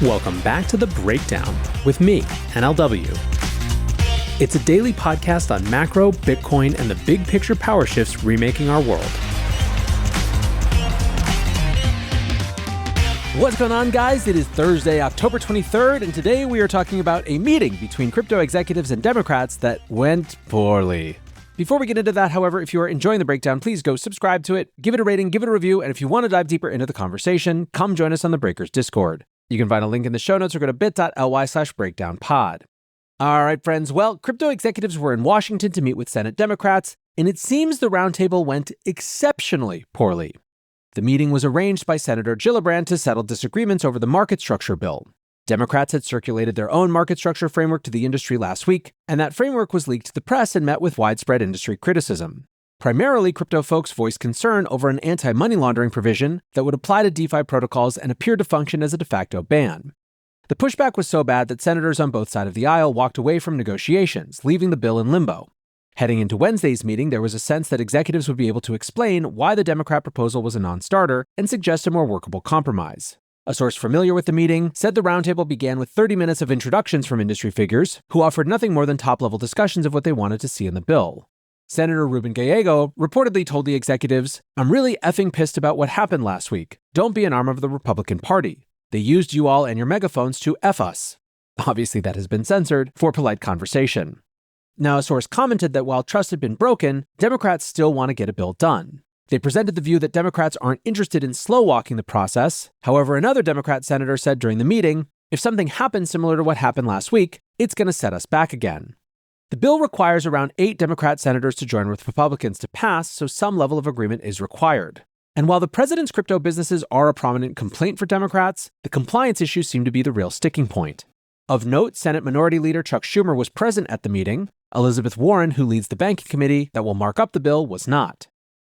Welcome back to The Breakdown with me, NLW. It's a daily podcast on macro, Bitcoin, and the big picture power shifts remaking our world. What's going on, guys? It is Thursday, October 23rd, and today we are talking about a meeting between crypto executives and Democrats that went poorly. Before we get into that, however, if you are enjoying The Breakdown, please go subscribe to it, give it a rating, give it a review, and if you want to dive deeper into the conversation, come join us on the Breakers Discord. You can find a link in the show notes or go to bit.ly/breakdownpod. All right, friends. Well, crypto executives were in Washington to meet with Senate Democrats, and it seems the roundtable went exceptionally poorly. The meeting was arranged by Senator Gillibrand to settle disagreements over the market structure bill. Democrats had circulated their own market structure framework to the industry last week, and that framework was leaked to the press and met with widespread industry criticism. Primarily, crypto folks voiced concern over an anti-money laundering provision that would apply to DeFi protocols and appear to function as a de facto ban. The pushback was so bad that senators on both sides of the aisle walked away from negotiations, leaving the bill in limbo. Heading into Wednesday's meeting, there was a sense that executives would be able to explain why the Democrat proposal was a non-starter and suggest a more workable compromise. A source familiar with the meeting said the roundtable began with 30 minutes of introductions from industry figures, who offered nothing more than top-level discussions of what they wanted to see in the bill. Senator Ruben Gallego reportedly told the executives, "I'm really effing pissed about what happened last week. Don't be an arm of the Republican Party. They used you all and your megaphones to F us." Obviously, that has been censored for polite conversation. Now, a source commented that while trust had been broken, Democrats still want to get a bill done. They presented the view that Democrats aren't interested in slow-walking the process. However, another Democrat senator said during the meeting, if something happens similar to what happened last week, it's going to set us back again. The bill requires around 8 Democrat senators to join with Republicans to pass, so some level of agreement is required. And while the president's crypto businesses are a prominent complaint for Democrats, the compliance issues seem to be the real sticking point. Of note, Senate Minority Leader Chuck Schumer was present at the meeting. Elizabeth Warren, who leads the banking committee that will mark up the bill, was not.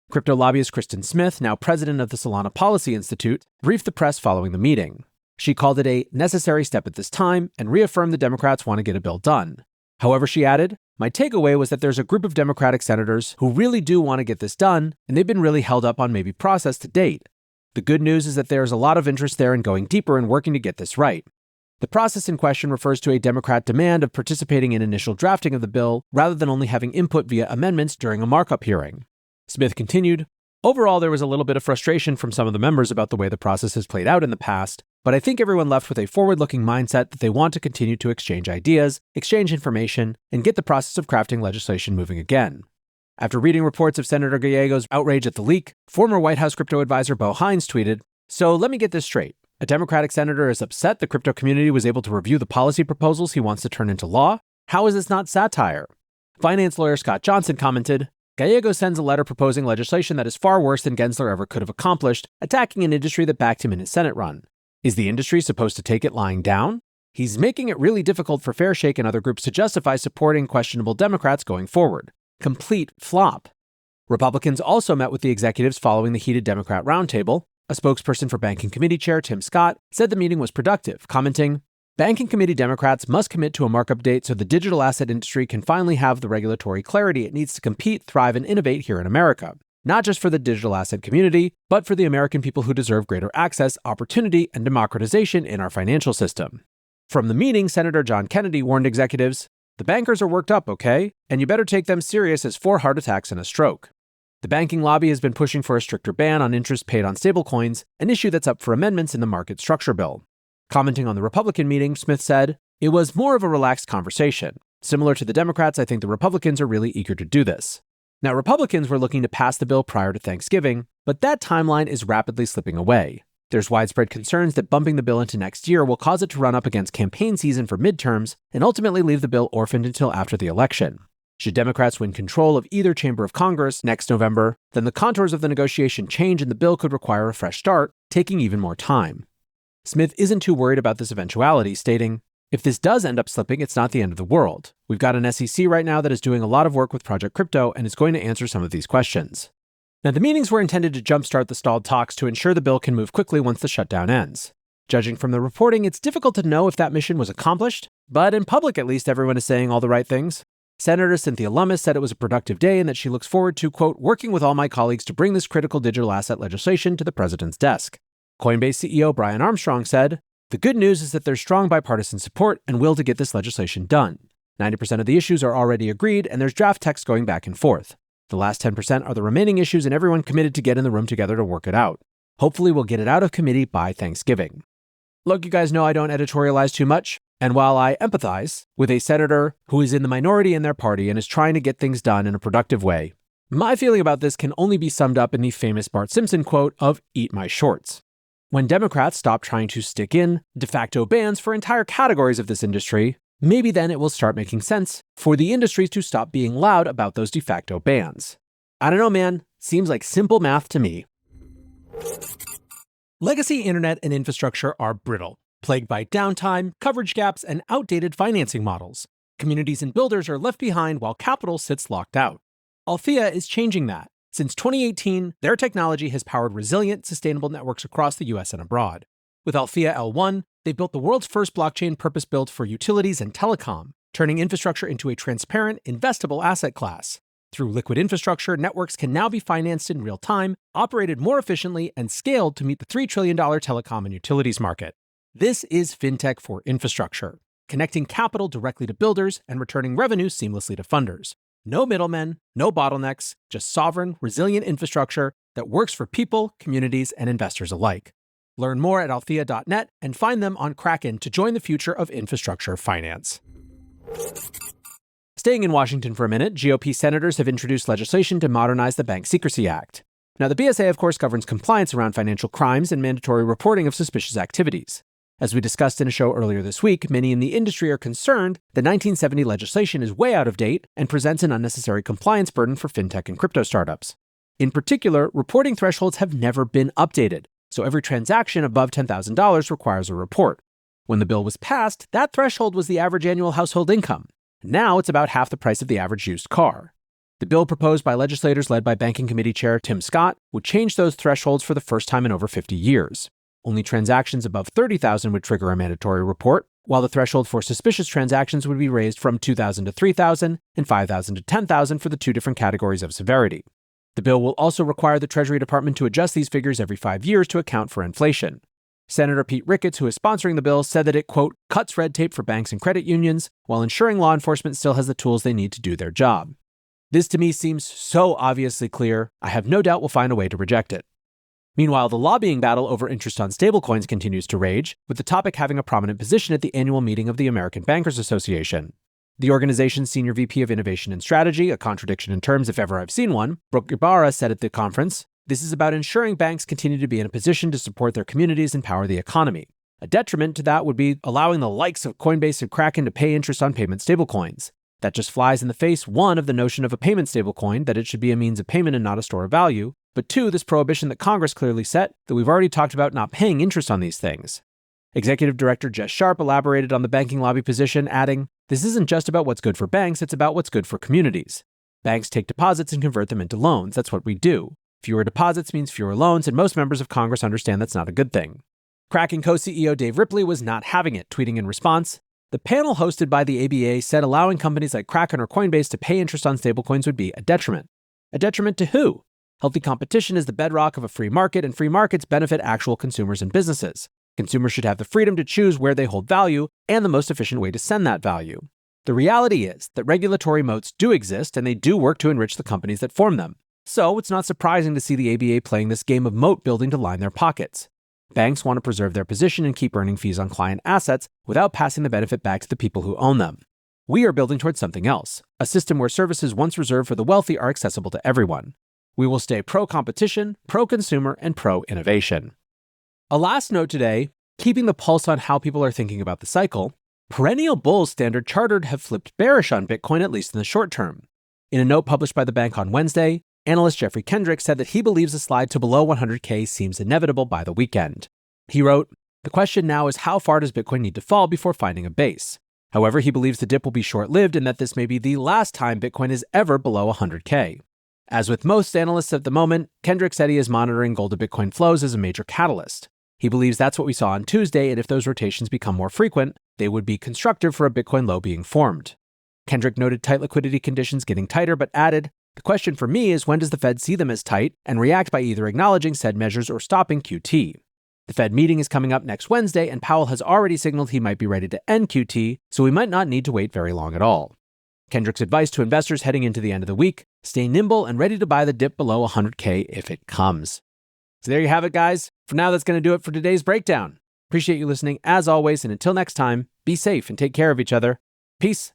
Crypto lobbyist Kristen Smith, now president of the Solana Policy Institute, briefed the press following the meeting. She called it a necessary step at this time and reaffirmed the Democrats want to get a bill done. However, she added, "My takeaway was that there's a group of Democratic senators who really do want to get this done, and they've been really held up on maybe process to date. The good news is that there's a lot of interest there in going deeper and working to get this right." The process in question refers to a Democrat demand of participating in initial drafting of the bill rather than only having input via amendments during a markup hearing. Smith continued, "Overall, there was a little bit of frustration from some of the members about the way the process has played out in the past, but I think everyone left with a forward-looking mindset that they want to continue to exchange ideas, exchange information, and get the process of crafting legislation moving again." After reading reports of Senator Gallego's outrage at the leak, former White House crypto advisor Bo Hines tweeted, "So let me get this straight. A Democratic senator is upset the crypto community was able to review the policy proposals he wants to turn into law? How is this not satire?" Finance lawyer Scott Johnson commented, "Gallego sends a letter proposing legislation that is far worse than Gensler ever could have accomplished, attacking an industry that backed him in his Senate run. Is the industry supposed to take it lying down? He's making it really difficult for Fairshake and other groups to justify supporting questionable Democrats going forward. Complete flop." Republicans also met with the executives following the heated Democrat roundtable. A spokesperson for Banking Committee Chair Tim Scott said the meeting was productive, commenting, "Banking Committee Democrats must commit to a markup date so the digital asset industry can finally have the regulatory clarity it needs to compete, thrive, and innovate here in America. Not just for the digital asset community, but for the American people who deserve greater access, opportunity, and democratization in our financial system." From the meeting, Senator John Kennedy warned executives, "The bankers are worked up, okay? And you better take them serious as 4 heart attacks and a stroke." The banking lobby has been pushing for a stricter ban on interest paid on stablecoins, an issue that's up for amendments in the market structure bill. Commenting on the Republican meeting, Smith said, "It was more of a relaxed conversation. Similar to the Democrats, I think the Republicans are really eager to do this." Now, Republicans were looking to pass the bill prior to Thanksgiving, but that timeline is rapidly slipping away. There's widespread concerns that bumping the bill into next year will cause it to run up against campaign season for midterms and ultimately leave the bill orphaned until after the election. Should Democrats win control of either chamber of Congress next November, then the contours of the negotiation change and the bill could require a fresh start, taking even more time. Smith isn't too worried about this eventuality, stating, "If this does end up slipping, it's not the end of the world. We've got an SEC right now that is doing a lot of work with Project Crypto and is going to answer some of these questions." Now, the meetings were intended to jumpstart the stalled talks to ensure the bill can move quickly once the shutdown ends. Judging from the reporting, it's difficult to know if that mission was accomplished, but in public at least everyone is saying all the right things. Senator Cynthia Lummis said it was a productive day and that she looks forward to, quote, "working with all my colleagues to bring this critical digital asset legislation to the president's desk." Coinbase CEO Brian Armstrong said, The good news is that there's strong bipartisan support and will to get this legislation done. 90% of the issues are already agreed, and there's draft text going back and forth. The last 10% are the remaining issues, and everyone committed to get in the room together to work it out. Hopefully, we'll get it out of committee by Thanksgiving. Look, you guys know I don't editorialize too much, and while I empathize with a senator who is in the minority in their party and is trying to get things done in a productive way, my feeling about this can only be summed up in the famous Bart Simpson quote of "eat my shorts." When Democrats stop trying to stick in de facto bans for entire categories of this industry, maybe then it will start making sense for the industries to stop being loud about those de facto bans. I don't know, man. Seems like simple math to me. Legacy internet and infrastructure are brittle, plagued by downtime, coverage gaps, and outdated financing models. Communities and builders are left behind while capital sits locked out. Althea is changing that. Since 2018, their technology has powered resilient, sustainable networks across the US and abroad. With Althea L1, they built the world's first blockchain purpose-built for utilities and telecom, turning infrastructure into a transparent, investable asset class. Through liquid infrastructure, networks can now be financed in real time, operated more efficiently, and scaled to meet the $3 trillion telecom and utilities market. This is fintech for infrastructure, connecting capital directly to builders and returning revenue seamlessly to funders. No middlemen, no bottlenecks, just sovereign, resilient infrastructure that works for people, communities, and investors alike. Learn more at althea.net and find them on Kraken to join the future of infrastructure finance. Staying in Washington for a minute, GOP senators have introduced legislation to modernize the Bank Secrecy Act. Now, the BSA, of course, governs compliance around financial crimes and mandatory reporting of suspicious activities. As we discussed in a show earlier this week, many in the industry are concerned that 1970 legislation is way out of date and presents an unnecessary compliance burden for fintech and crypto startups. In particular, reporting thresholds have never been updated, so every transaction above $10,000 requires a report. When the bill was passed, that threshold was the average annual household income. Now it's about half the price of the average used car. The bill proposed by legislators led by Banking Committee Chair Tim Scott would change those thresholds for the first time in over 50 years. Only transactions above $30,000 would trigger a mandatory report, while the threshold for suspicious transactions would be raised from $2,000 to $3,000 and $5,000 to $10,000 for the two different categories of severity. The bill will also require the Treasury Department to adjust these figures every 5 years to account for inflation. Senator Pete Ricketts, who is sponsoring the bill, said that it, quote, cuts red tape for banks and credit unions while ensuring law enforcement still has the tools they need to do their job. This to me seems so obviously clear, I have no doubt we'll find a way to reject it. Meanwhile, the lobbying battle over interest on stablecoins continues to rage, with the topic having a prominent position at the annual meeting of the American Bankers Association. The organization's senior VP of Innovation and Strategy, a contradiction in terms if ever I've seen one, Brooke Ibarra said at the conference, this is about ensuring banks continue to be in a position to support their communities and power the economy. A detriment to that would be allowing the likes of Coinbase and Kraken to pay interest on payment stablecoins. That just flies in the face, one, of the notion of a payment stablecoin, that it should be a means of payment and not a store of value, but two, this prohibition that Congress clearly set that we've already talked about not paying interest on these things. Executive Director Jess Sharp elaborated on the banking lobby position, adding, this isn't just about what's good for banks, it's about what's good for communities. Banks take deposits and convert them into loans. That's what we do. Fewer deposits means fewer loans, and most members of Congress understand that's not a good thing. Kraken co-CEO Dave Ripley was not having it, tweeting in response, the panel hosted by the ABA said allowing companies like Kraken or Coinbase to pay interest on stablecoins would be a detriment. A detriment to who? Healthy competition is the bedrock of a free market, and free markets benefit actual consumers and businesses. Consumers should have the freedom to choose where they hold value and the most efficient way to send that value. The reality is that regulatory moats do exist, and they do work to enrich the companies that form them. So it's not surprising to see the ABA playing this game of moat building to line their pockets. Banks want to preserve their position and keep earning fees on client assets without passing the benefit back to the people who own them. We are building towards something else, a system where services once reserved for the wealthy are accessible to everyone. We will stay pro-competition, pro-consumer, and pro-innovation. A last note today, keeping the pulse on how people are thinking about the cycle, perennial bulls Standard Chartered have flipped bearish on Bitcoin, at least in the short term. In a note published by the bank on Wednesday, analyst Jeffrey Kendrick said that he believes a slide to below 100K seems inevitable by the weekend. He wrote, the question now is how far does Bitcoin need to fall before finding a base? However, he believes the dip will be short-lived and that this may be the last time Bitcoin is ever below 100K. As with most analysts at the moment, Kendrick said he is monitoring gold to Bitcoin flows as a major catalyst. He believes that's what we saw on Tuesday, and if those rotations become more frequent, they would be constructive for a Bitcoin low being formed. Kendrick noted tight liquidity conditions getting tighter, but added, the question for me is when does the Fed see them as tight and react by either acknowledging said measures or stopping QT? The Fed meeting is coming up next Wednesday, and Powell has already signaled he might be ready to end QT, so we might not need to wait very long at all. Kendrick's advice to investors heading into the end of the week: stay nimble and ready to buy the dip below 100K if it comes. So there you have it, guys. For now, that's going to do it for today's breakdown. Appreciate you listening as always, and until next time, be safe and take care of each other. Peace.